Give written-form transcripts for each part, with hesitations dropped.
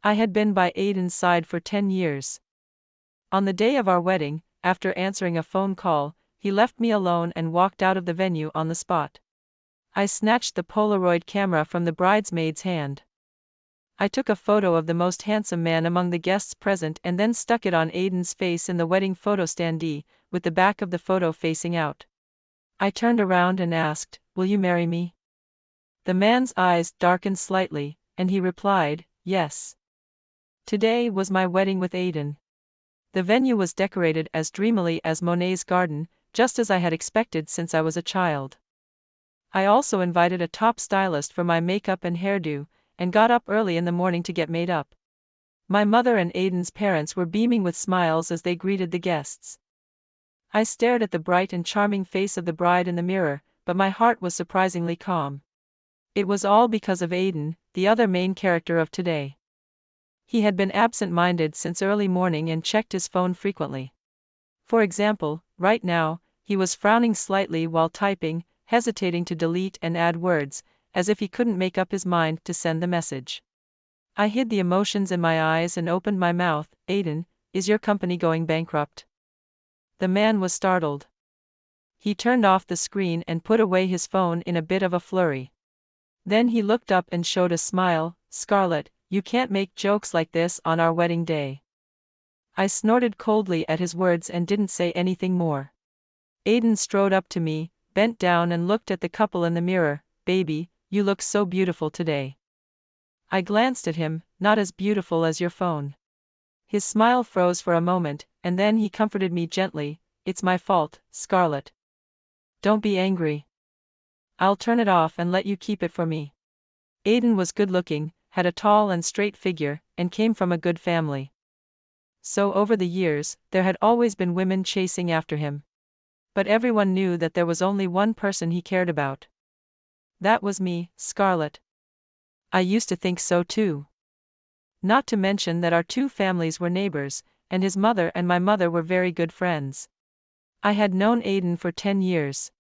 I had been by Aiden's side for 10 years. On the day of our wedding, after answering a phone call, he left me alone and walked out of the venue on the spot. I snatched the Polaroid camera from the bridesmaid's hand. I took a photo of the most handsome man among the guests present and then stuck it on Aiden's face in the wedding photo standee, with the back of the photo facing out. I turned around and asked, "Will you marry me?" The man's eyes darkened slightly, and he replied, "Yes." Today was my wedding with Aiden. The venue was decorated as dreamily as Monet's garden, just as I had expected since I was a child. I also invited a top stylist for my makeup and hairdo, and got up early in the morning to get made up. My mother and Aiden's parents were beaming with smiles as they greeted the guests. I stared at the bright and charming face of the bride in the mirror, but my heart was surprisingly calm. It was all because of Aiden, the other main character of today. He had been absent-minded since early morning and checked his phone frequently. For example, right now, he was frowning slightly while typing, hesitating to delete and add words, as if he couldn't make up his mind to send the message. I hid the emotions in my eyes and opened my mouth. "Aiden, is your company going bankrupt?" The man was startled. He turned off the screen and put away his phone in a bit of a flurry. Then he looked up and showed a smile. "Scarlett, you can't make jokes like this on our wedding day." I snorted coldly at his words and didn't say anything more. Aiden strode up to me, bent down and looked at the couple in the mirror. "Baby, you look so beautiful today." I glanced at him. "Not as beautiful as your phone." His smile froze for a moment, and then he comforted me gently. "It's my fault, Scarlett. Don't be angry. I'll turn it off and let you keep it for me." Aiden was good-looking, had a tall and straight figure, and came from a good family. So over the years, there had always been women chasing after him. But everyone knew that there was only one person he cared about. That was me, Scarlett. I used to think so too. Not to mention that our two families were neighbors, and his mother and my mother were very good friends. I had known Aiden for 10 years.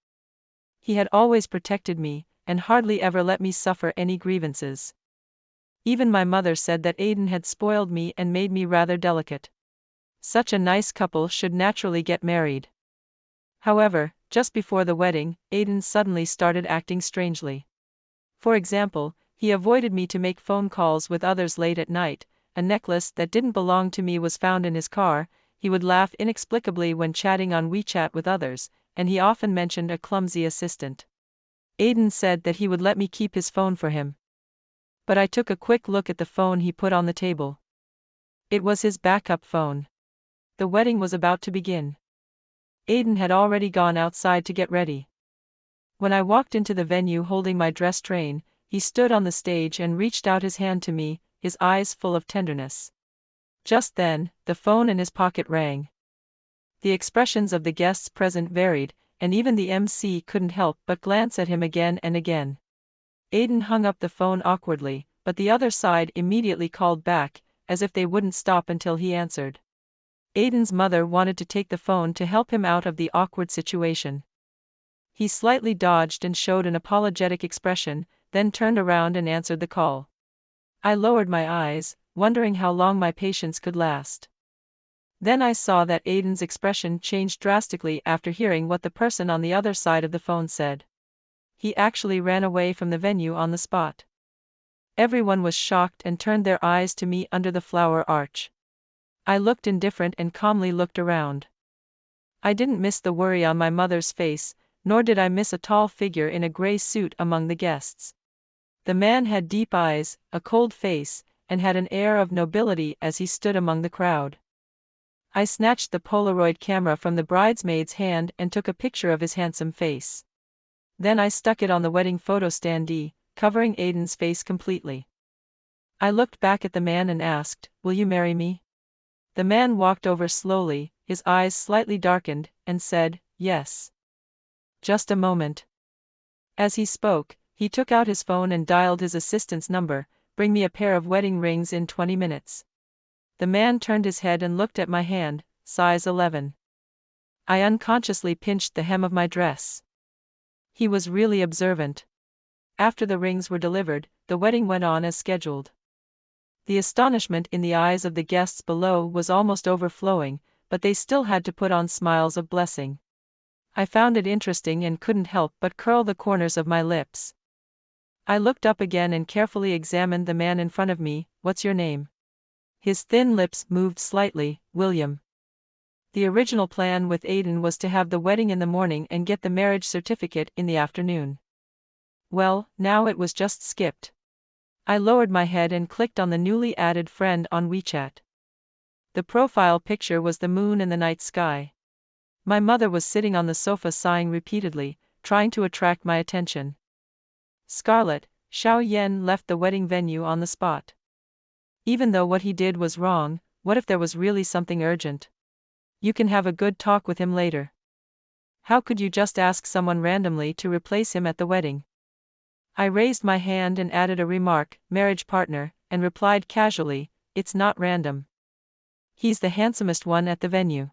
He had always protected me, and hardly ever let me suffer any grievances. Even my mother said that Aiden had spoiled me and made me rather delicate. Such a nice couple should naturally get married. However, just before the wedding, Aiden suddenly started acting strangely. For example, he avoided me to make phone calls with others late at night, a necklace that didn't belong to me was found in his car, he would laugh inexplicably when chatting on WeChat with others, and he often mentioned a clumsy assistant. Aiden said that he would let me keep his phone for him. But I took a quick look at the phone he put on the table. It was his backup phone. The wedding was about to begin. Aiden had already gone outside to get ready. When I walked into the venue holding my dress train, he stood on the stage and reached out his hand to me, his eyes full of tenderness. Just then, the phone in his pocket rang. The expressions of the guests present varied, and even the MC couldn't help but glance at him again and again. Aiden hung up the phone awkwardly, but the other side immediately called back, as if they wouldn't stop until he answered. Aiden's mother wanted to take the phone to help him out of the awkward situation. He slightly dodged and showed an apologetic expression, then turned around and answered the call. I lowered my eyes, wondering how long my patience could last. Then I saw that Aiden's expression changed drastically after hearing what the person on the other side of the phone said. He actually ran away from the venue on the spot. Everyone was shocked and turned their eyes to me under the flower arch. I looked indifferent and calmly looked around. I didn't miss the worry on my mother's face, nor did I miss a tall figure in a gray suit among the guests. The man had deep eyes, a cold face, and had an air of nobility as he stood among the crowd. I snatched the Polaroid camera from the bridesmaid's hand and took a picture of his handsome face. Then I stuck it on the wedding photo standee, covering Aiden's face completely. I looked back at the man and asked, "Will you marry me?" The man walked over slowly, his eyes slightly darkened, and said, "Yes." Just a moment. As he spoke, he took out his phone and dialed his assistant's number. "Bring me a pair of wedding rings in 20 minutes. The man turned his head and looked at my hand, size 11. I unconsciously pinched the hem of my dress. He was really observant. After the rings were delivered, the wedding went on as scheduled. The astonishment in the eyes of the guests below was almost overflowing, but they still had to put on smiles of blessing. I found it interesting and couldn't help but curl the corners of my lips. I looked up again and carefully examined the man in front of me. "What's your name?" His thin lips moved slightly. "William." The original plan with Aiden was to have the wedding in the morning and get the marriage certificate in the afternoon. Well, now it was just skipped. I lowered my head and clicked on the newly added friend on WeChat. The profile picture was the moon in the night sky. My mother was sitting on the sofa sighing repeatedly, trying to attract my attention. "Scarlett, Xiao Yan left the wedding venue on the spot. Even though what he did was wrong, what if there was really something urgent? You can have a good talk with him later. How could you just ask someone randomly to replace him at the wedding?" I raised my hand and added a remark, "marriage partner," and replied casually, "It's not random. He's the handsomest one at the venue."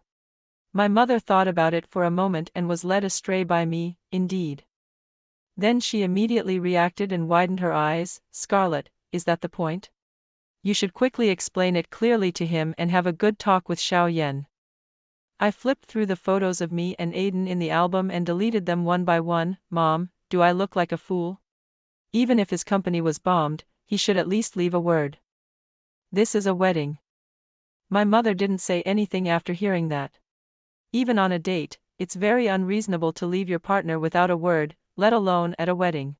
My mother thought about it for a moment and was led astray by me. "Indeed." Then she immediately reacted and widened her eyes. "Scarlett, is that the point? You should quickly explain it clearly to him and have a good talk with Xiao Yan." I flipped through the photos of me and Aiden in the album and deleted them one by one. "Mom, do I look like a fool? Even if his company was bombed, he should at least leave a word. This is a wedding." My mother didn't say anything after hearing that. Even on a date, it's very unreasonable to leave your partner without a word, let alone at a wedding.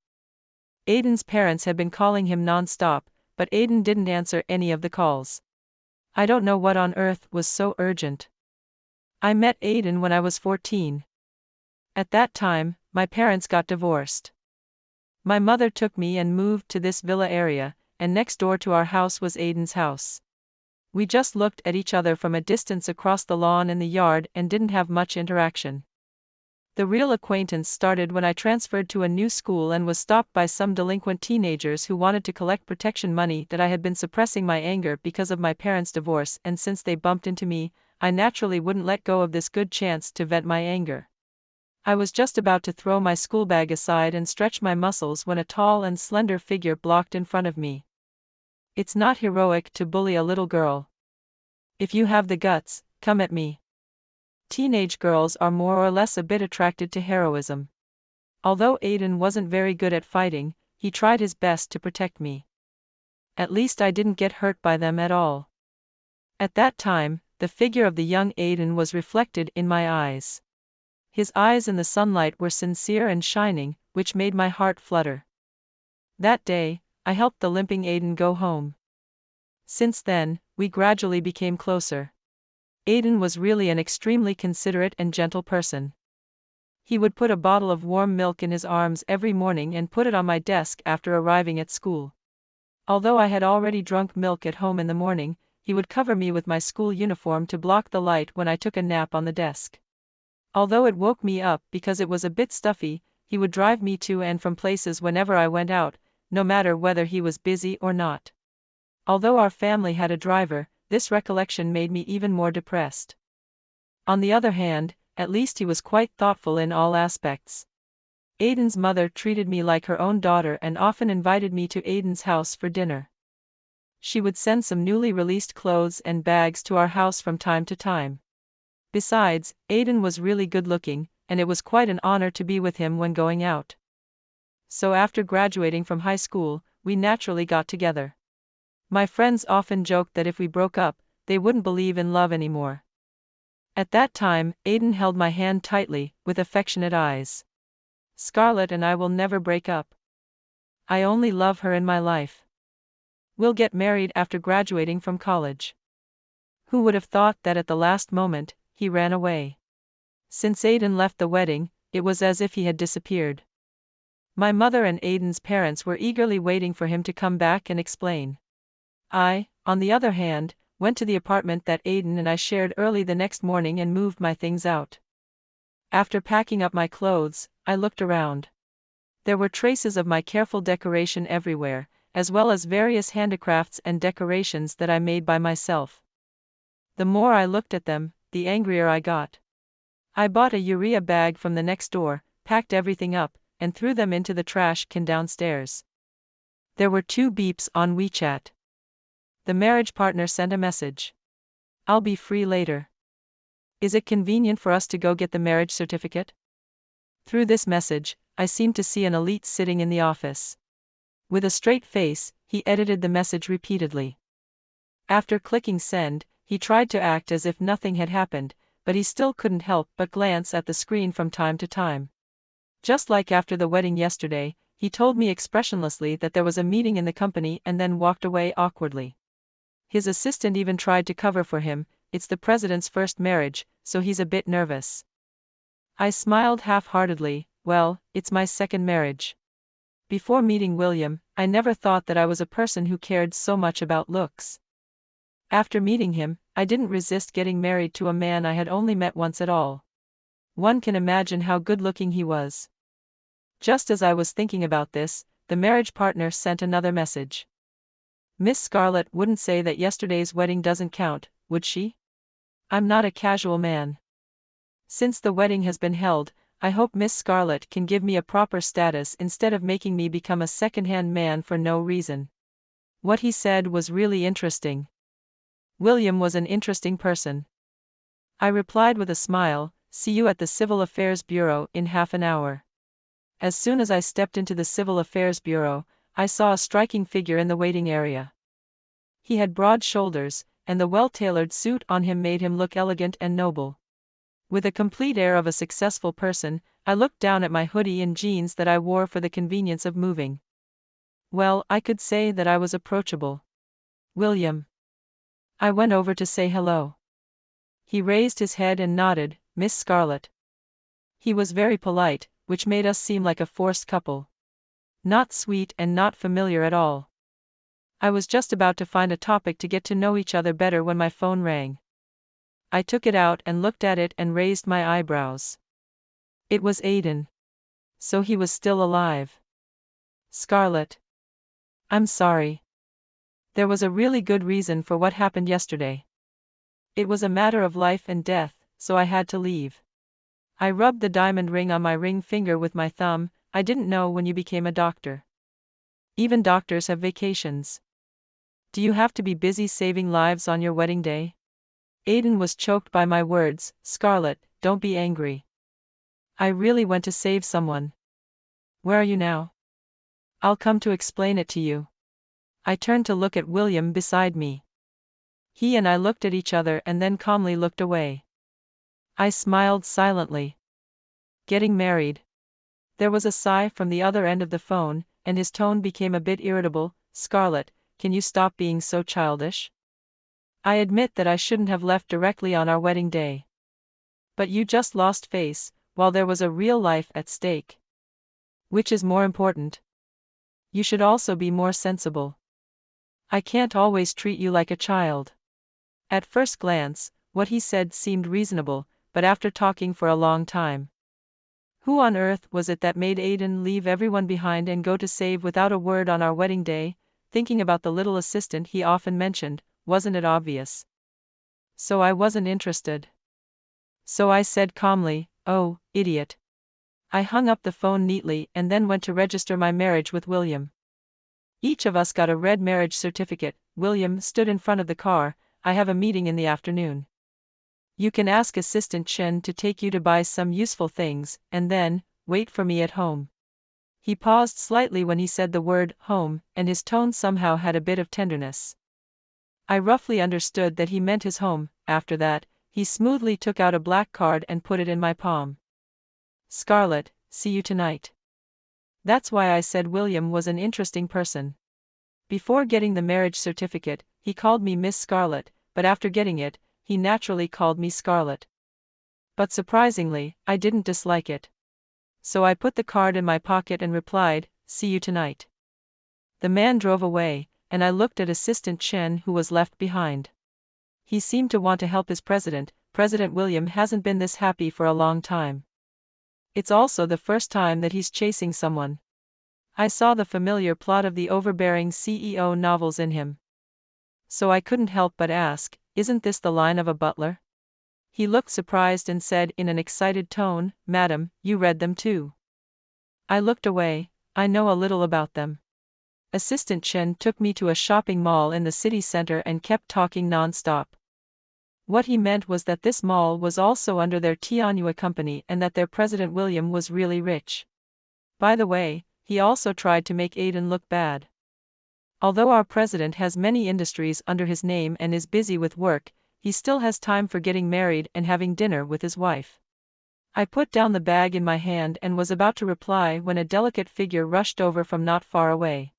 Aiden's parents had been calling him non-stop, but Aiden didn't answer any of the calls. I don't know what on earth was so urgent. I met Aiden when I was 14. At that time, my parents got divorced. My mother took me and moved to this villa area, and next door to our house was Aiden's house. We just looked at each other from a distance across the lawn in the yard and didn't have much interaction. The real acquaintance started when I transferred to a new school and was stopped by some delinquent teenagers who wanted to collect protection money that I had been suppressing my anger because of my parents' divorce, and since they bumped into me, I naturally wouldn't let go of this good chance to vent my anger. I was just about to throw my school bag aside and stretch my muscles when a tall and slender figure blocked in front of me. It's not heroic to bully a little girl. If you have the guts, come at me. Teenage girls are more or less a bit attracted to heroism. Although Aiden wasn't very good at fighting, he tried his best to protect me. At least I didn't get hurt by them at all. At that time, the figure of the young Aiden was reflected in my eyes. His eyes in the sunlight were sincere and shining, which made my heart flutter. That day, I helped the limping Aiden go home. Since then, we gradually became closer. Aiden was really an extremely considerate and gentle person. He would put a bottle of warm milk in his arms every morning and put it on my desk after arriving at school. Although I had already drunk milk at home in the morning, he would cover me with my school uniform to block the light when I took a nap on the desk. Although it woke me up because it was a bit stuffy, he would drive me to and from places whenever I went out, no matter whether he was busy or not. Although our family had a driver, this recollection made me even more depressed. On the other hand, at least he was quite thoughtful in all aspects. Aiden's mother treated me like her own daughter and often invited me to Aiden's house for dinner. She would send some newly released clothes and bags to our house from time to time. Besides, Aiden was really good-looking, and it was quite an honor to be with him when going out. So after graduating from high school, we naturally got together. My friends often joked that if we broke up, they wouldn't believe in love anymore. At that time, Aiden held my hand tightly, with affectionate eyes. "Scarlett and I will never break up. I only love her in my life. We'll get married after graduating from college." Who would have thought that at the last moment, he ran away? Since Aiden left the wedding, it was as if he had disappeared. My mother and Aiden's parents were eagerly waiting for him to come back and explain. I, on the other hand, went to the apartment that Aiden and I shared early the next morning and moved my things out. After packing up my clothes, I looked around. There were traces of my careful decoration everywhere, as well as various handicrafts and decorations that I made by myself. The more I looked at them, the angrier I got. I bought a urea bag from the next door, packed everything up, and threw them into the trash can downstairs. There were 2 beeps on WeChat. The marriage partner sent a message. I'll be free later. Is it convenient for us to go get the marriage certificate? Through this message, I seemed to see an elite sitting in the office. With a straight face, he edited the message repeatedly. After clicking send, he tried to act as if nothing had happened, but he still couldn't help but glance at the screen from time to time. Just like after the wedding yesterday, he told me expressionlessly that there was a meeting in the company and then walked away awkwardly. His assistant even tried to cover for him. It's the president's first marriage, so he's a bit nervous. I smiled half-heartedly. Well, it's my second marriage. Before meeting William, I never thought that I was a person who cared so much about looks. After meeting him, I didn't resist getting married to a man I had only met once at all. One can imagine how good-looking he was. Just as I was thinking about this, the marriage partner sent another message. Miss Scarlett wouldn't say that yesterday's wedding doesn't count, would she? I'm not a casual man. Since the wedding has been held, I hope Miss Scarlett can give me a proper status instead of making me become a second-hand man for no reason. What he said was really interesting. William was an interesting person. I replied with a smile, see you at the Civil Affairs Bureau in half an hour. As soon as I stepped into the Civil Affairs Bureau, I saw a striking figure in the waiting area. He had broad shoulders, and the well-tailored suit on him made him look elegant and noble. With a complete air of a successful person, I looked down at my hoodie and jeans that I wore for the convenience of moving. Well, I could say that I was approachable. William. I went over to say hello. He raised his head and nodded, Miss Scarlett. He was very polite, which made us seem like a forced couple. Not sweet and not familiar at all. I was just about to find a topic to get to know each other better when my phone rang. I took it out and looked at it and raised my eyebrows. It was Aiden. So he was still alive. Scarlett. I'm sorry. There was a really good reason for what happened yesterday. It was a matter of life and death, so I had to leave. I rubbed the diamond ring on my ring finger with my thumb. I didn't know when you became a doctor. Even doctors have vacations. Do you have to be busy saving lives on your wedding day? Aiden was choked by my words. Scarlett, don't be angry. I really went to save someone. Where are you now? I'll come to explain it to you. I turned to look at William beside me. He and I looked at each other and then calmly looked away. I smiled silently. Getting married. There was a sigh from the other end of the phone, and his tone became a bit irritable. Scarlett, can you stop being so childish? I admit that I shouldn't have left directly on our wedding day. But you just lost face, while there was a real life at stake. Which is more important? You should also be more sensible. I can't always treat you like a child. At first glance, what he said seemed reasonable, but after talking for a long time. Who on earth was it that made Aiden leave everyone behind and go to save without a word on our wedding day? Thinking about the little assistant he often mentioned, wasn't it obvious? So I wasn't interested. So I said calmly, oh, idiot. I hung up the phone neatly and then went to register my marriage with William. Each of us got a red marriage certificate. William stood in front of the car. I have a meeting in the afternoon. You can ask Assistant Chen to take you to buy some useful things, and then, wait for me at home. He paused slightly when he said the word, home, and his tone somehow had a bit of tenderness. I roughly understood that he meant his home. After that, he smoothly took out a black card and put it in my palm. Scarlett, see you tonight. That's why I said William was an interesting person. Before getting the marriage certificate, he called me Miss Scarlett, but after getting it, he naturally called me Scarlett. But surprisingly, I didn't dislike it. So I put the card in my pocket and replied, see you tonight. The man drove away, and I looked at Assistant Chen who was left behind. He seemed to want to help his president. President William hasn't been this happy for a long time. It's also the first time that he's chasing someone. I saw the familiar plot of the overbearing CEO novels in him. So I couldn't help but ask, isn't this the line of a butler? He looked surprised and said in an excited tone, Madam, you read them too. I looked away. I know a little about them. Assistant Chen took me to a shopping mall in the city center and kept talking non-stop. What he meant was that this mall was also under their Tianyue company and that their president William was really rich. By the way, he also tried to make Aiden look bad. Although our president has many industries under his name and is busy with work, he still has time for getting married and having dinner with his wife. I put down the bag in my hand and was about to reply when a delicate figure rushed over from not far away.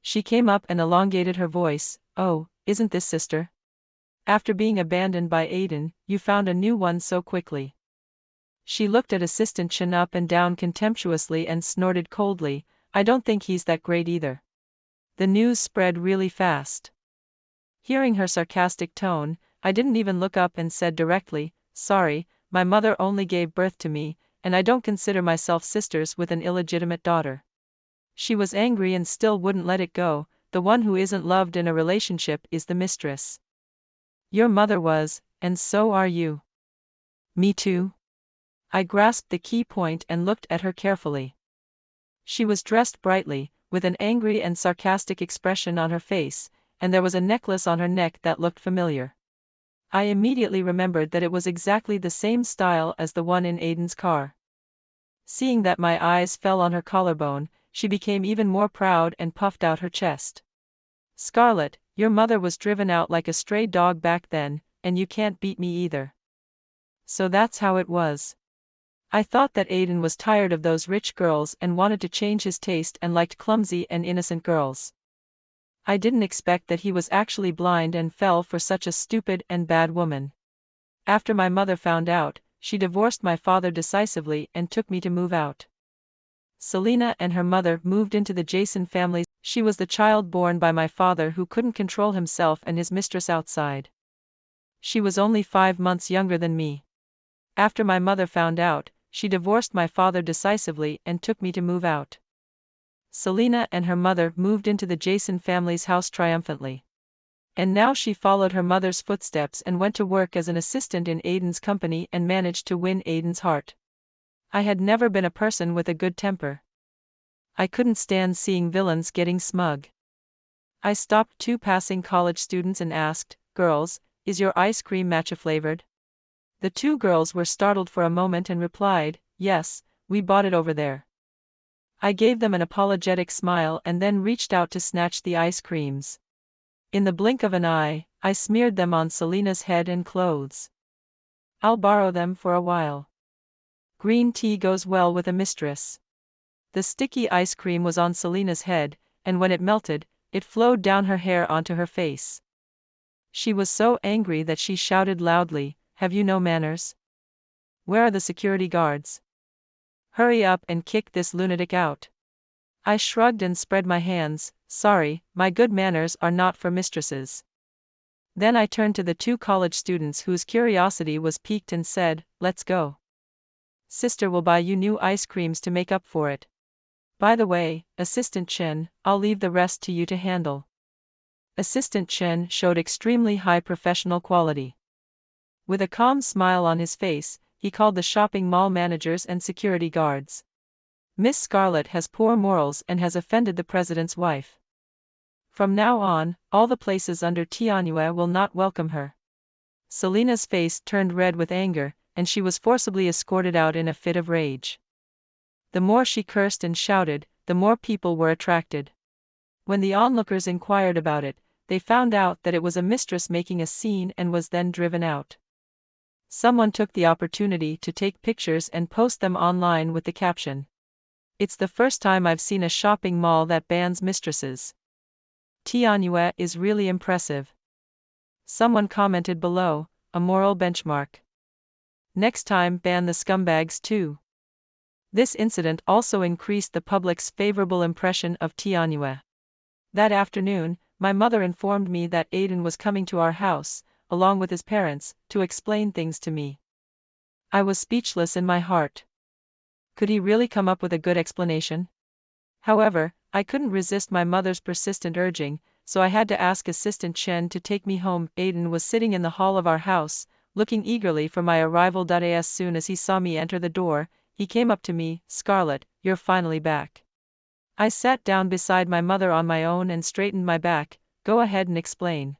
She came up and elongated her voice, "Oh, isn't this sister? After being abandoned by Aiden, you found a new one so quickly." She looked at Assistant Chen up and down contemptuously and snorted coldly, "I don't think he's that great either." The news spread really fast. Hearing her sarcastic tone, I didn't even look up and said directly, "Sorry, my mother only gave birth to me, and I don't consider myself sisters with an illegitimate daughter." She was angry and still wouldn't let it go. The one who isn't loved in a relationship is the mistress. Your mother was, and so are you. Me too. I grasped the key point and looked at her carefully. She was dressed brightly, with an angry and sarcastic expression on her face, and there was a necklace on her neck that looked familiar. I immediately remembered that it was exactly the same style as the one in Aiden's car. Seeing that my eyes fell on her collarbone, she became even more proud and puffed out her chest. "Scarlett, your mother was driven out like a stray dog back then, and you can't beat me either." So that's how it was. I thought that Aiden was tired of those rich girls and wanted to change his taste and liked clumsy and innocent girls. I didn't expect that he was actually blind and fell for such a stupid and bad woman. After my mother found out, she divorced my father decisively and took me to move out. Selena and her mother moved into the Jason family. She was the child born by my father who couldn't control himself and his mistress outside. She was only 5 months younger than me. After my mother found out, she divorced my father decisively and took me to move out. Selena and her mother moved into the Jason family's house triumphantly. And now she followed her mother's footsteps and went to work as an assistant in Aiden's company and managed to win Aiden's heart. I had never been a person with a good temper. I couldn't stand seeing villains getting smug. I stopped 2 passing college students and asked, "Girls, is your ice cream matcha flavored?" The 2 girls were startled for a moment and replied, "Yes, we bought it over there." I gave them an apologetic smile and then reached out to snatch the ice creams. In the blink of an eye, I smeared them on Selena's head and clothes. "I'll borrow them for a while. Green tea goes well with a mistress." The sticky ice cream was on Selena's head, and when it melted, it flowed down her hair onto her face. She was so angry that she shouted loudly, "Have you no manners? Where are the security guards? Hurry up and kick this lunatic out." I shrugged and spread my hands, "Sorry, my good manners are not for mistresses." Then I turned to the 2 college students whose curiosity was piqued and said, "Let's go. Sister will buy you new ice creams to make up for it. By the way, Assistant Chen, I'll leave the rest to you to handle." Assistant Chen showed extremely high professional quality. With a calm smile on his face, he called the shopping mall managers and security guards. "Miss Scarlett has poor morals and has offended the president's wife. From now on, all the places under Tianyue will not welcome her." Selena's face turned red with anger, and she was forcibly escorted out in a fit of rage. The more she cursed and shouted, the more people were attracted. When the onlookers inquired about it, they found out that it was a mistress making a scene and was then driven out. Someone took the opportunity to take pictures and post them online with the caption, "It's the first time I've seen a shopping mall that bans mistresses. Tianyue is really impressive." Someone commented below, "A moral benchmark. Next time ban the scumbags too." This incident also increased the public's favorable impression of Tianyue. That afternoon, my mother informed me that Aiden was coming to our house, along with his parents, to explain things to me. I was speechless in my heart. Could he really come up with a good explanation? However, I couldn't resist my mother's persistent urging, so I had to ask Assistant Chen to take me home. Aiden was sitting in the hall of our house, looking eagerly for my arrival. As soon as he saw me enter the door, he came up to me, "Scarlett, you're finally back. I sat down beside my mother on my own and straightened my back. Go ahead and explain.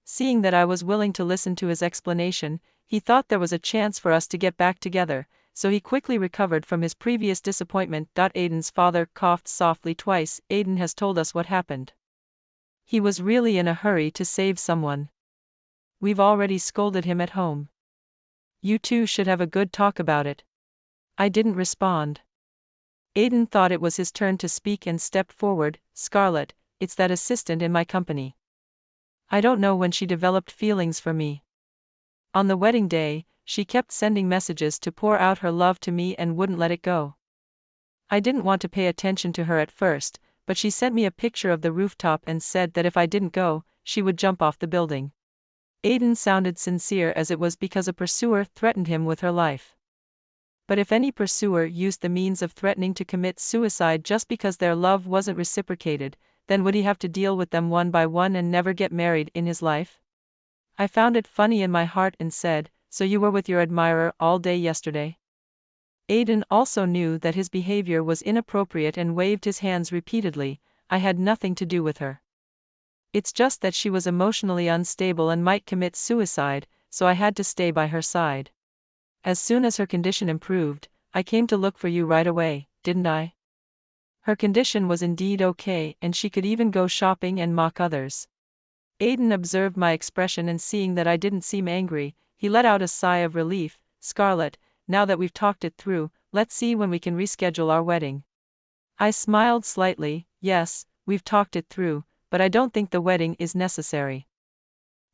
Seeing that I was willing to listen to his explanation, he thought there was a chance for us to get back together, so he quickly recovered from his previous disappointment. Aiden's father coughed softly twice. Aiden has told us what happened. He was really in a hurry to save someone. We've already scolded him at home. You two should have a good talk about it. I didn't respond. Aiden thought it was his turn to speak and stepped forward. Scarlett, it's that assistant in my company. I don't know when she developed feelings for me. On the wedding day, she kept sending messages to pour out her love to me and wouldn't let it go. I didn't want to pay attention to her at first, but she sent me a picture of the rooftop and said that if I didn't go, she would jump off the building. Aiden sounded sincere, as it was because a pursuer threatened him with her life. But if any pursuer used the means of threatening to commit suicide just because their love wasn't reciprocated, then would he have to deal with them one by one and never get married in his life? I found it funny in my heart and said, so you were with your admirer all day yesterday? Aiden also knew that his behavior was inappropriate and waved his hands repeatedly. I had nothing to do with her. It's just that she was emotionally unstable and might commit suicide, so I had to stay by her side. As soon as her condition improved, I came to look for you right away, didn't I? Her condition was indeed okay, and she could even go shopping and mock others. Aiden observed my expression, and seeing that I didn't seem angry, he let out a sigh of relief. Scarlett, now that we've talked it through, let's see when we can reschedule our wedding. I smiled slightly. Yes, we've talked it through, but I don't think the wedding is necessary.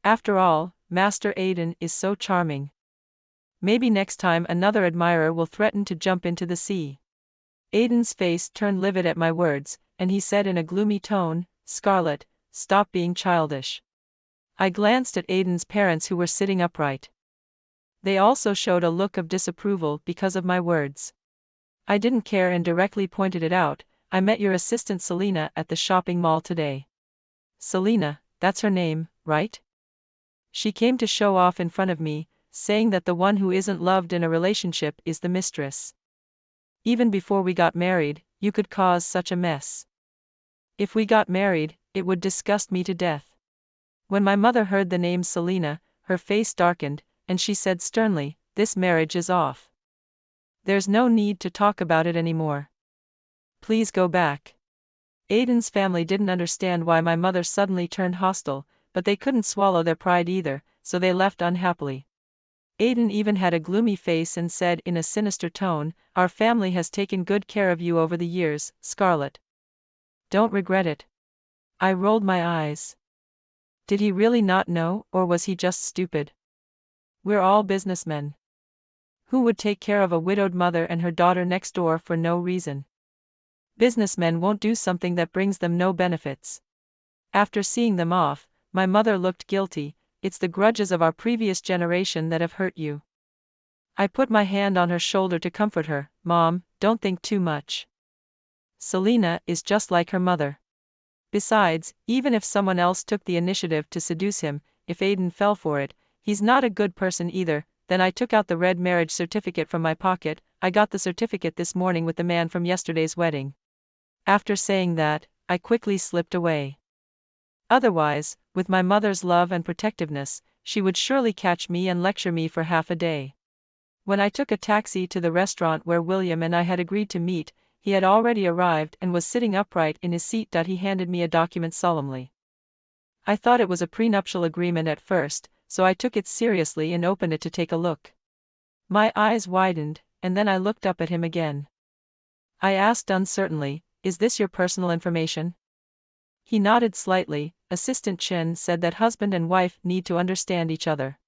After all, Master Aiden is so charming. Maybe next time another admirer will threaten to jump into the sea. Aiden's face turned livid at my words, and he said in a gloomy tone, Scarlett, stop being childish. I glanced at Aiden's parents, who were sitting upright. They also showed a look of disapproval because of my words. I didn't care and directly pointed it out. I met your assistant Selena at the shopping mall today. Selena, that's her name, right? She came to show off in front of me, saying that the one who isn't loved in a relationship is the mistress. Even before we got married, you could cause such a mess. If we got married, it would disgust me to death. When my mother heard the name Selena, her face darkened, and she said sternly, this marriage is off. There's no need to talk about it anymore. Please go back. Aiden's family didn't understand why my mother suddenly turned hostile, but they couldn't swallow their pride either, so they left unhappily. Aiden even had a gloomy face and said in a sinister tone, our family has taken good care of you over the years, Scarlett. Don't regret it. I rolled my eyes. Did he really not know, or was he just stupid? We're all businessmen. Who would take care of a widowed mother and her daughter next door for no reason? Businessmen won't do something that brings them no benefits. After seeing them off, my mother looked guilty. It's the grudges of our previous generation that have hurt you. I put my hand on her shoulder to comfort her. Mom, don't think too much. Selena is just like her mother. Besides, even if someone else took the initiative to seduce him, if Aiden fell for it, he's not a good person either. Then I took out the red marriage certificate from my pocket. I got the certificate this morning with the man from yesterday's wedding. After saying that, I quickly slipped away. Otherwise, with my mother's love and protectiveness, she would surely catch me and lecture me for half a day. When I took a taxi to the restaurant where William and I had agreed to meet, he had already arrived and was sitting upright in his seat. He handed me a document solemnly. I thought it was a prenuptial agreement at first, so I took it seriously and opened it to take a look. My eyes widened, and then I looked up at him again. I asked uncertainly, is this your personal information? He nodded slightly. Assistant Chen said that husband and wife need to understand each other.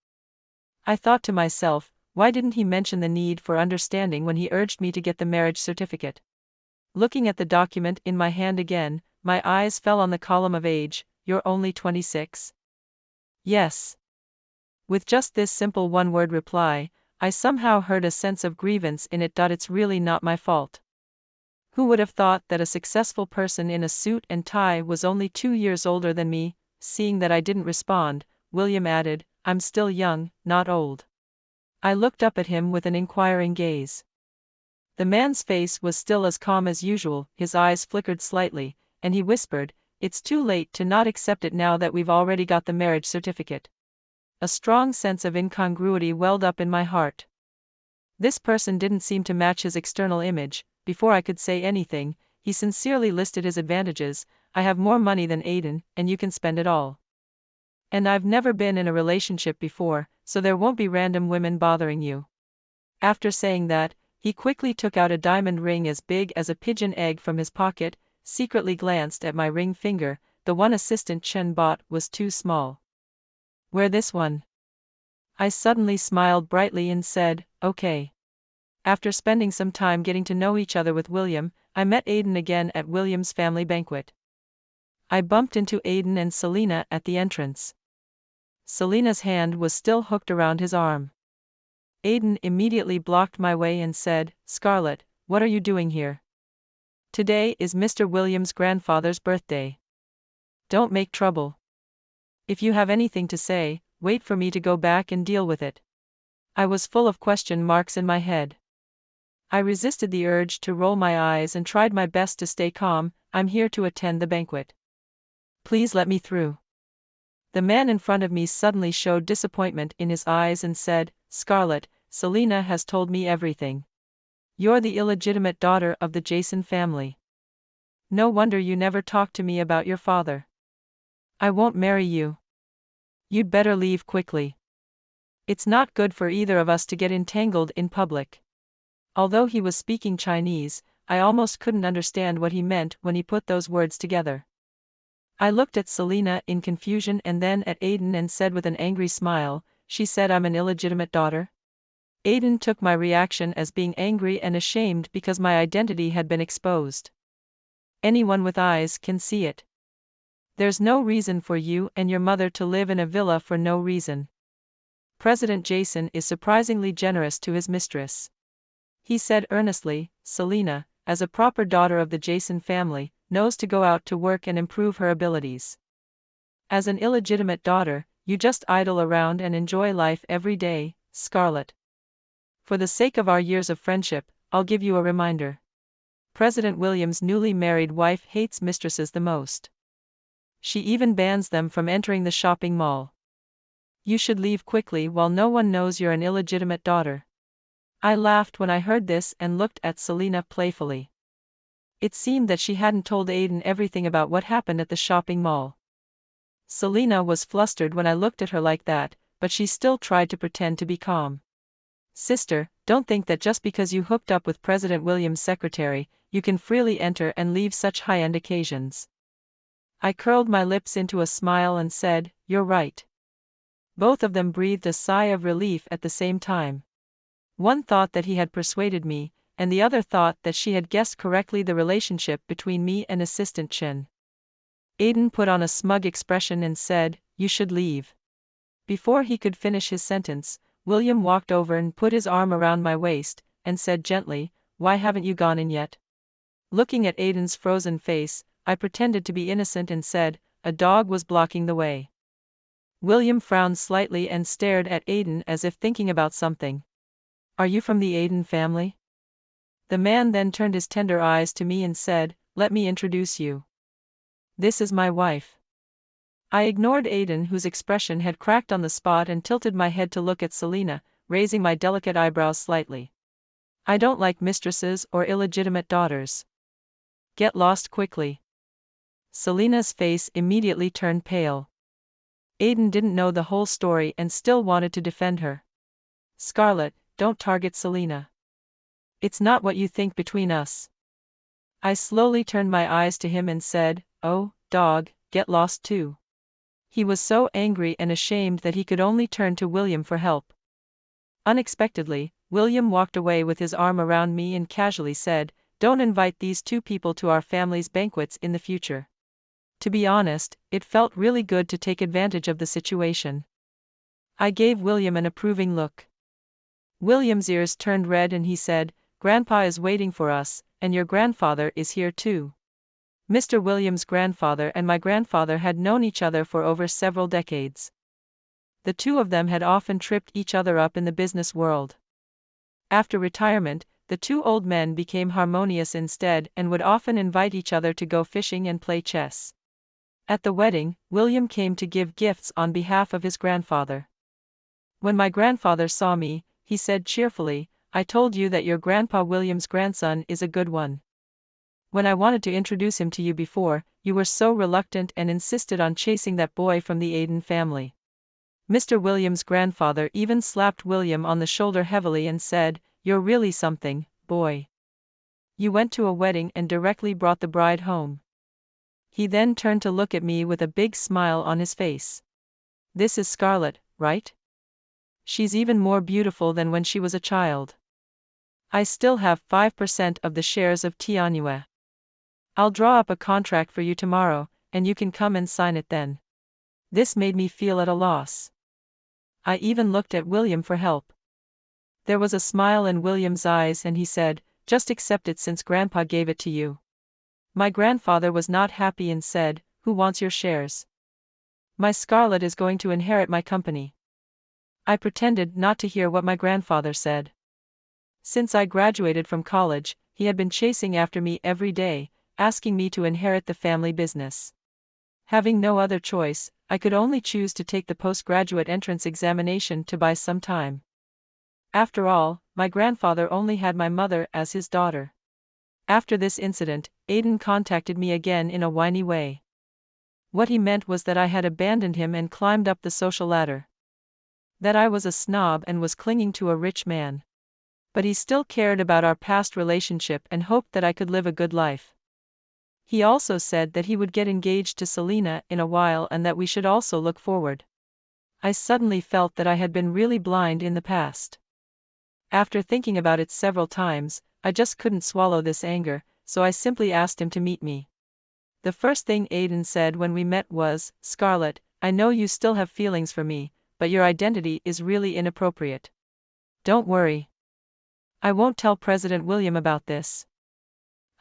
I thought to myself, why didn't he mention the need for understanding when he urged me to get the marriage certificate? Looking at the document in my hand again, my eyes fell on the column of age. You're only 26? Yes. With just this simple one-word reply, I somehow heard a sense of grievance in it. It's really not my fault. Who would have thought that a successful person in a suit and tie was only 2 years older than me? Seeing that I didn't respond, William added, I'm still young, not old. I looked up at him with an inquiring gaze. The man's face was still as calm as usual, his eyes flickered slightly, and he whispered, "It's too late to not accept it now that we've already got the marriage certificate." A strong sense of incongruity welled up in my heart. This person didn't seem to match his external image. Before I could say anything, he sincerely listed his advantages. "I have more money than Aiden, and you can spend it all. And I've never been in a relationship before, so there won't be random women bothering you." After saying that, he quickly took out a diamond ring as big as a pigeon egg from his pocket, secretly glanced at my ring finger. The one Assistant Chen bought was too small. "Wear this one." I suddenly smiled brightly and said, "Okay." After spending some time getting to know each other with William, I met Aiden again at William's family banquet. I bumped into Aiden and Selena at the entrance. Selena's hand was still hooked around his arm. Aiden immediately blocked my way and said, "Scarlett, what are you doing here? Today is Mr. Williams' grandfather's birthday. Don't make trouble. If you have anything to say, wait for me to go back and deal with it." I was full of question marks in my head. I resisted the urge to roll my eyes and tried my best to stay calm. "I'm here to attend the banquet. Please let me through." The man in front of me suddenly showed disappointment in his eyes and said, "Scarlett, Selena has told me everything. You're the illegitimate daughter of the Jason family. No wonder you never talked to me about your father. I won't marry you. You'd better leave quickly. It's not good for either of us to get entangled in public." Although he was speaking Chinese, I almost couldn't understand what he meant when he put those words together. I looked at Selena in confusion and then at Aiden and said with an angry smile, "She said I'm an illegitimate daughter?" Aiden took my reaction as being angry and ashamed because my identity had been exposed. "Anyone with eyes can see it. There's no reason for you and your mother to live in a villa for no reason. President Jason is surprisingly generous to his mistress." He said earnestly, "Selena, as a proper daughter of the Jason family, knows to go out to work and improve her abilities. As an illegitimate daughter, you just idle around and enjoy life every day, Scarlett. For the sake of our years of friendship, I'll give you a reminder. President Williams' newly married wife hates mistresses the most. She even bans them from entering the shopping mall. You should leave quickly while no one knows you're an illegitimate daughter." I laughed when I heard this and looked at Selena playfully. It seemed that she hadn't told Aiden everything about what happened at the shopping mall. Selena was flustered when I looked at her like that, but she still tried to pretend to be calm. "Sister, don't think that just because you hooked up with President Williams' secretary, you can freely enter and leave such high-end occasions." I curled my lips into a smile and said, "You're right." Both of them breathed a sigh of relief at the same time. One thought that he had persuaded me, and the other thought that she had guessed correctly the relationship between me and Assistant Chen. Aiden put on a smug expression and said, "You should leave." Before he could finish his sentence, William walked over and put his arm around my waist, and said gently, "Why haven't you gone in yet?" Looking at Aiden's frozen face, I pretended to be innocent and said, "A dog was blocking the way." William frowned slightly and stared at Aiden as if thinking about something. "Are you from the Aiden family?" The man then turned his tender eyes to me and said, "Let me introduce you. This is my wife." I ignored Aiden, whose expression had cracked on the spot, and tilted my head to look at Selena, raising my delicate eyebrows slightly. "I don't like mistresses or illegitimate daughters. Get lost quickly." Selena's face immediately turned pale. Aiden didn't know the whole story and still wanted to defend her. "Scarlett, don't target Selena. It's not what you think between us." I slowly turned my eyes to him and said, "Oh, dog, get lost too." He was so angry and ashamed that he could only turn to William for help. Unexpectedly, William walked away with his arm around me and casually said, "Don't invite these two people to our family's banquets in the future." To be honest, it felt really good to take advantage of the situation. I gave William an approving look. William's ears turned red and he said, "Grandpa is waiting for us, and your grandfather is here too." Mr. Williams' grandfather and my grandfather had known each other for over several decades. The two of them had often tripped each other up in the business world. After retirement, the two old men became harmonious instead and would often invite each other to go fishing and play chess. At the wedding, William came to give gifts on behalf of his grandfather. When my grandfather saw me, he said cheerfully, "I told you that your Grandpa William's grandson is a good one. When I wanted to introduce him to you before, you were so reluctant and insisted on chasing that boy from the Aden family." Mr. William's grandfather even slapped William on the shoulder heavily and said, "You're really something, boy. You went to a wedding and directly brought the bride home." He then turned to look at me with a big smile on his face. "This is Scarlett, right? She's even more beautiful than when she was a child. I still have 5% of the shares of Tianyue. I'll draw up a contract for you tomorrow, and you can come and sign it then." This made me feel at a loss. I even looked at William for help. There was a smile in William's eyes and he said, "Just accept it since Grandpa gave it to you." My grandfather was not happy and said, "Who wants your shares? My Scarlett is going to inherit my company." I pretended not to hear what my grandfather said. Since I graduated from college, he had been chasing after me every day, asking me to inherit the family business. Having no other choice, I could only choose to take the postgraduate entrance examination to buy some time. After all, my grandfather only had my mother as his daughter. After this incident, Aden contacted me again in a whiny way. What he meant was that I had abandoned him and climbed up the social ladder. That I was a snob and was clinging to a rich man. But he still cared about our past relationship and hoped that I could live a good life. He also said that he would get engaged to Selena in a while and that we should also look forward. I suddenly felt that I had been really blind in the past. After thinking about it several times, I just couldn't swallow this anger, so I simply asked him to meet me. The first thing Aden said when we met was, "Scarlett, I know you still have feelings for me, but your identity is really inappropriate. Don't worry. I won't tell President William about this."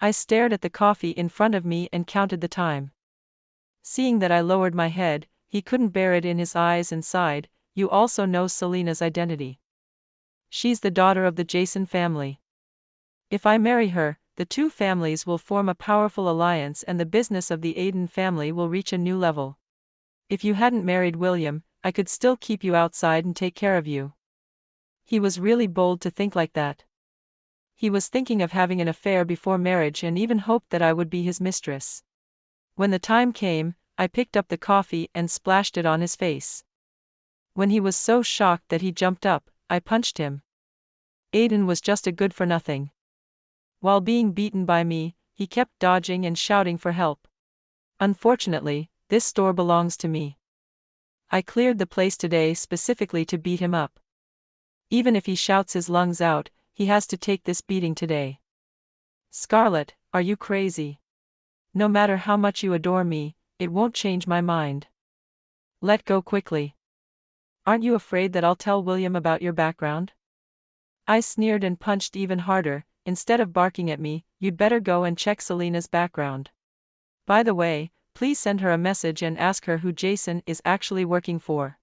I stared at the coffee in front of me and counted the time. Seeing that I lowered my head, he couldn't bear it in his eyes and sighed, "You also know Selena's identity. She's the daughter of the Jason family. If I marry her, the two families will form a powerful alliance and the business of the Aden family will reach a new level. If you hadn't married William, I could still keep you outside and take care of you." He was really bold to think like that. He was thinking of having an affair before marriage and even hoped that I would be his mistress. When the time came, I picked up the coffee and splashed it on his face. When he was so shocked that he jumped up, I punched him. Aden was just a good-for-nothing. While being beaten by me, he kept dodging and shouting for help. Unfortunately, this store belongs to me. I cleared the place today specifically to beat him up. Even if he shouts his lungs out, he has to take this beating today. "Scarlett, are you crazy? No matter how much you adore me, it won't change my mind. Let go quickly. Aren't you afraid that I'll tell William about your background?" I sneered and punched even harder. "Instead of barking at me, you'd better go and check Selena's background. By the way, please send her a message and ask her who Jason is actually working for.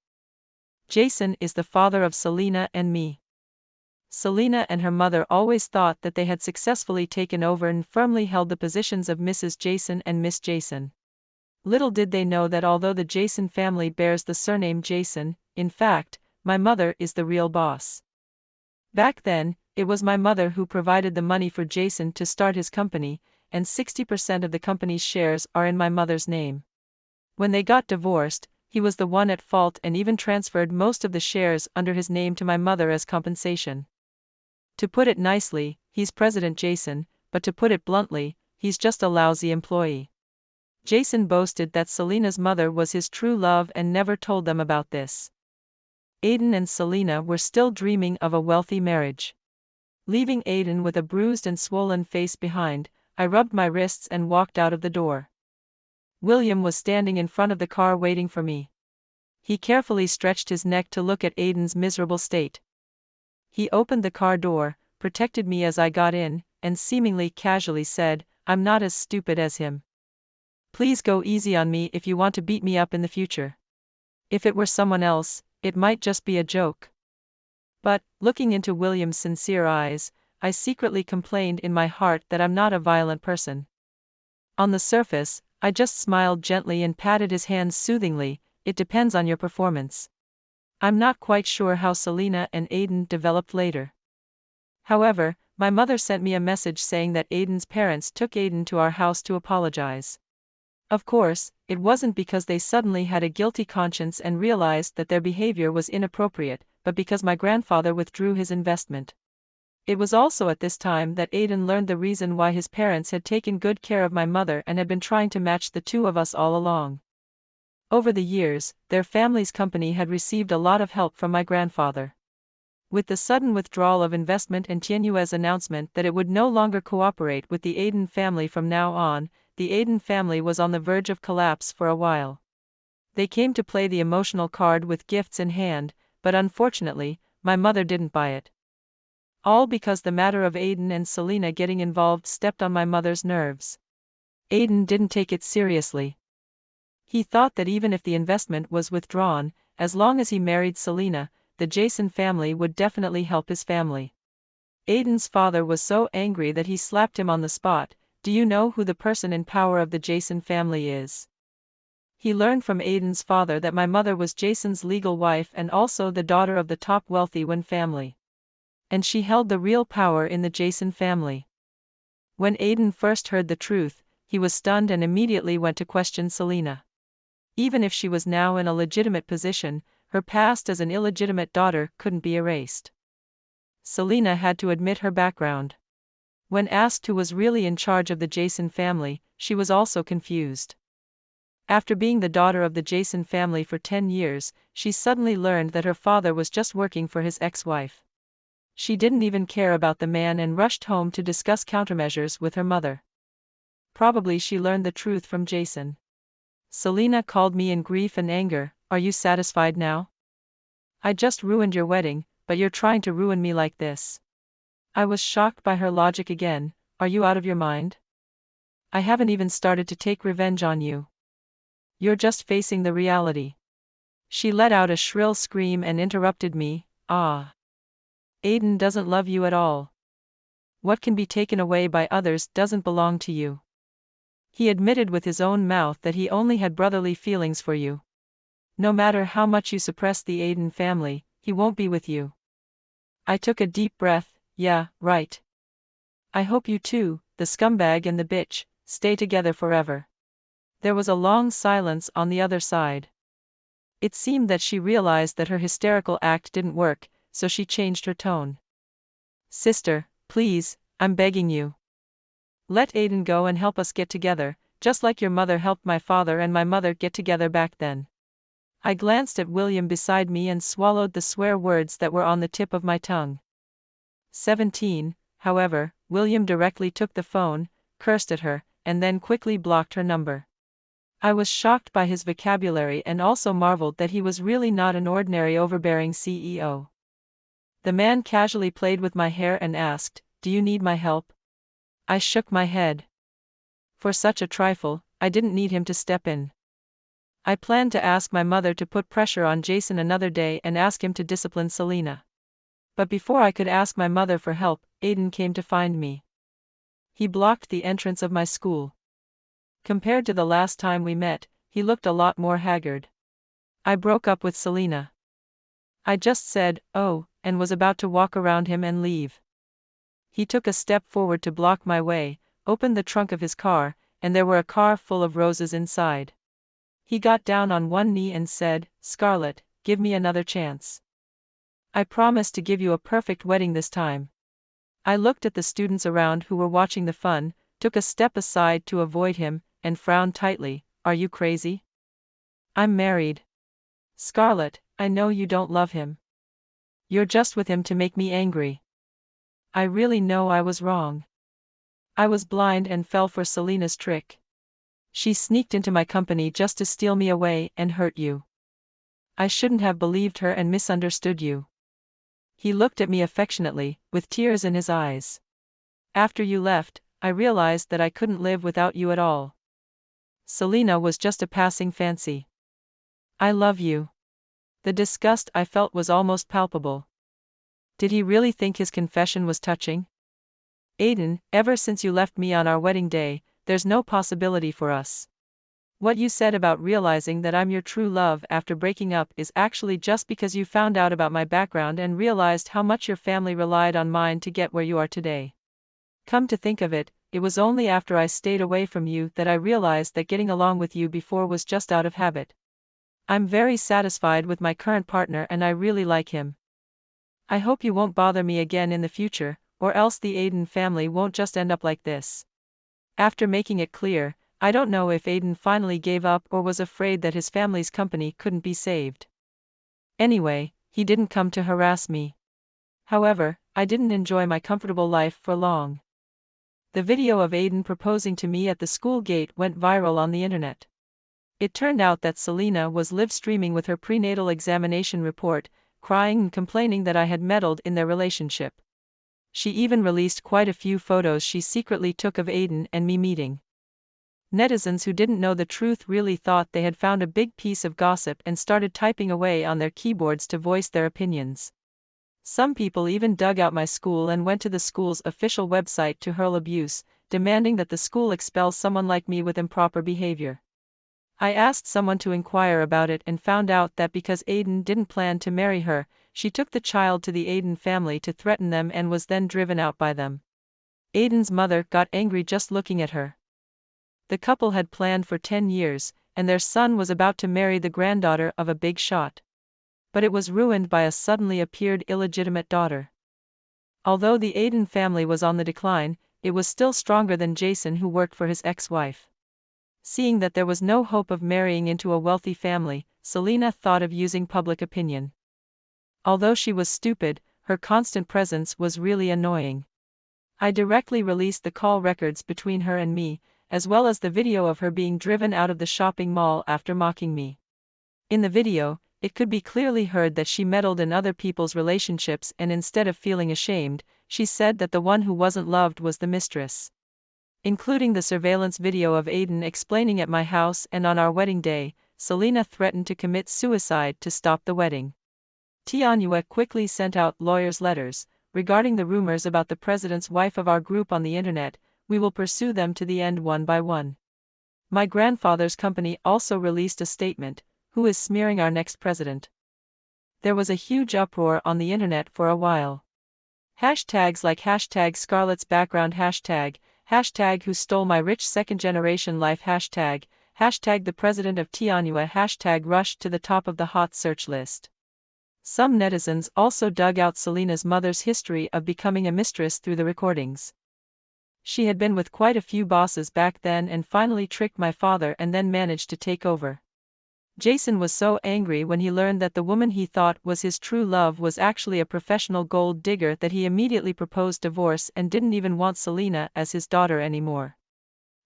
Jason is the father of Selena and me." Selena and her mother always thought that they had successfully taken over and firmly held the positions of Mrs. Jason and Miss Jason. Little did they know that although the Jason family bears the surname Jason, in fact, my mother is the real boss. Back then, it was my mother who provided the money for Jason to start his company, and 60% of the company's shares are in my mother's name. When they got divorced, he was the one at fault and even transferred most of the shares under his name to my mother as compensation. To put it nicely, he's President Jason, but to put it bluntly, he's just a lousy employee. Jason boasted that Selena's mother was his true love and never told them about this. Aden and Selena were still dreaming of a wealthy marriage. Leaving Aden with a bruised and swollen face behind, I rubbed my wrists and walked out of the door. William was standing in front of the car waiting for me. He carefully stretched his neck to look at Aden's miserable state. He opened the car door, protected me as I got in, and seemingly casually said, "I'm not as stupid as him. Please go easy on me if you want to beat me up in the future. If it were someone else, it might just be a joke." But, looking into William's sincere eyes, I secretly complained in my heart that I'm not a violent person. On the surface, I just smiled gently and patted his hands soothingly. It depends on your performance. I'm not quite sure how Selena and Aiden developed later. However, my mother sent me a message saying that Aiden's parents took Aiden to our house to apologize. Of course, it wasn't because they suddenly had a guilty conscience and realized that their behavior was inappropriate, but because my grandfather withdrew his investment. It was also at this time that Aiden learned the reason why his parents had taken good care of my mother and had been trying to match the two of us all along. Over the years, their family's company had received a lot of help from my grandfather. With the sudden withdrawal of investment and Tianyue's announcement that it would no longer cooperate with the Aiden family from now on, the Aiden family was on the verge of collapse for a while. They came to play the emotional card with gifts in hand, but unfortunately, my mother didn't buy it. All because the matter of Aiden and Selena getting involved stepped on my mother's nerves. Aiden didn't take it seriously. He thought that even if the investment was withdrawn, as long as he married Selena, the Jason family would definitely help his family. Aiden's father was so angry that he slapped him on the spot. Do you know who the person in power of the Jason family is? He learned from Aiden's father that my mother was Jason's legal wife and also the daughter of the top wealthy Wen family. And she held the real power in the Jason family. When Aiden first heard the truth, he was stunned and immediately went to question Selena. Even if she was now in a legitimate position, her past as an illegitimate daughter couldn't be erased. Selena had to admit her background. When asked who was really in charge of the Jason family, she was also confused. After being the daughter of the Jason family for 10 years, she suddenly learned that her father was just working for his ex-wife. She didn't even care about the man and rushed home to discuss countermeasures with her mother. Probably she learned the truth from Jason. Selena called me in grief and anger. Are you satisfied now? I just ruined your wedding, but you're trying to ruin me like this. I was shocked by her logic again. Are you out of your mind? I haven't even started to take revenge on you. You're just facing the reality. She let out a shrill scream and interrupted me. Ah. Aiden doesn't love you at all. What can be taken away by others doesn't belong to you. He admitted with his own mouth that he only had brotherly feelings for you. No matter how much you suppress the Aiden family, he won't be with you. I took a deep breath. Yeah, right. I hope you two, the scumbag and the bitch, stay together forever. There was a long silence on the other side. It seemed that she realized that her hysterical act didn't work, so she changed her tone. Sister, please, I'm begging you. Let Aiden go and help us get together, just like your mother helped my father and my mother get together back then. I glanced at William beside me and swallowed the swear words that were on the tip of my tongue. 17, however, William directly took the phone, cursed at her, and then quickly blocked her number. I was shocked by his vocabulary and also marveled that he was really not an ordinary overbearing CEO. The man casually played with my hair and asked, "Do you need my help?" I shook my head. For such a trifle, I didn't need him to step in. I planned to ask my mother to put pressure on Jason another day and ask him to discipline Selena. But before I could ask my mother for help, Aiden came to find me. He blocked the entrance of my school. Compared to the last time we met, he looked a lot more haggard. I broke up with Selena. I just said, "Oh," and was about to walk around him and leave. He took a step forward to block my way, opened the trunk of his car, and there were a car full of roses inside. He got down on one knee and said, "Scarlett, give me another chance. I promise to give you a perfect wedding this time." I looked at the students around who were watching the fun, took a step aside to avoid him, and frowned tightly. Are you crazy? I'm married. Scarlett, I know you don't love him. You're just with him to make me angry. I really know I was wrong. I was blind and fell for Selena's trick. She sneaked into my company just to steal me away and hurt you. I shouldn't have believed her and misunderstood you. He looked at me affectionately, with tears in his eyes. After you left, I realized that I couldn't live without you at all. Selena was just a passing fancy. I love you. The disgust I felt was almost palpable. Did he really think his confession was touching? Aiden, ever since you left me on our wedding day, there's no possibility for us. What you said about realizing that I'm your true love after breaking up is actually just because you found out about my background and realized how much your family relied on mine to get where you are today. Come to think of it, it was only after I stayed away from you that I realized that getting along with you before was just out of habit. I'm very satisfied with my current partner and I really like him. I hope you won't bother me again in the future, or else the Aiden family won't just end up like this. After making it clear, I don't know if Aiden finally gave up or was afraid that his family's company couldn't be saved. Anyway, he didn't come to harass me. However, I didn't enjoy my comfortable life for long. The video of Aiden proposing to me at the school gate went viral on the internet. It turned out that Selena was live streaming with her prenatal examination report, crying and complaining that I had meddled in their relationship. She even released quite a few photos she secretly took of Aiden and me meeting. Netizens who didn't know the truth really thought they had found a big piece of gossip and started typing away on their keyboards to voice their opinions. Some people even dug out my school and went to the school's official website to hurl abuse, demanding that the school expel someone like me with improper behavior. I asked someone to inquire about it and found out that because Aiden didn't plan to marry her, she took the child to the Aiden family to threaten them and was then driven out by them. Aiden's mother got angry just looking at her. The couple had planned for 10 years, and their son was about to marry the granddaughter of a big shot. But it was ruined by a suddenly appeared illegitimate daughter. Although the Aiden family was on the decline, it was still stronger than Jason, who worked for his ex-wife. Seeing that there was no hope of marrying into a wealthy family, Selena thought of using public opinion. Although she was stupid, her constant presence was really annoying. I directly released the call records between her and me, as well as the video of her being driven out of the shopping mall after mocking me. In the video, it could be clearly heard that she meddled in other people's relationships, and instead of feeling ashamed, she said that the one who wasn't loved was the mistress. Including the surveillance video of Aiden explaining at my house and on our wedding day, Selena threatened to commit suicide to stop the wedding. Tianyue quickly sent out lawyers' letters, regarding the rumors about the president's wife of our group on the internet. We will pursue them to the end one by one. My grandfather's company also released a statement, who is smearing our next president. There was a huge uproar on the internet for a while. Hashtags like hashtag Scarlett's background hashtag who stole my rich second-generation life hashtag the president of Tianyue hashtag rushed to the top of the hot search list. Some netizens also dug out Selena's mother's history of becoming a mistress through the recordings. She had been with quite a few bosses back then and finally tricked my father and then managed to take over. Jason was so angry when he learned that the woman he thought was his true love was actually a professional gold digger that he immediately proposed divorce and didn't even want Selena as his daughter anymore.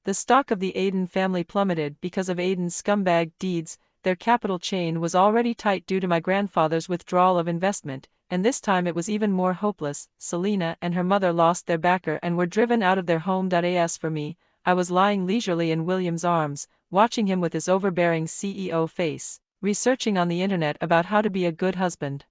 The stock of the Aiden family plummeted because of Aiden's scumbag deeds. Their capital chain was already tight due to my grandfather's withdrawal of investment, and this time it was even more hopeless. Selena and her mother lost their backer and were driven out of their home. As for me, I was lying leisurely in William's arms, watching him with his overbearing CEO face, researching on the internet about how to be a good husband.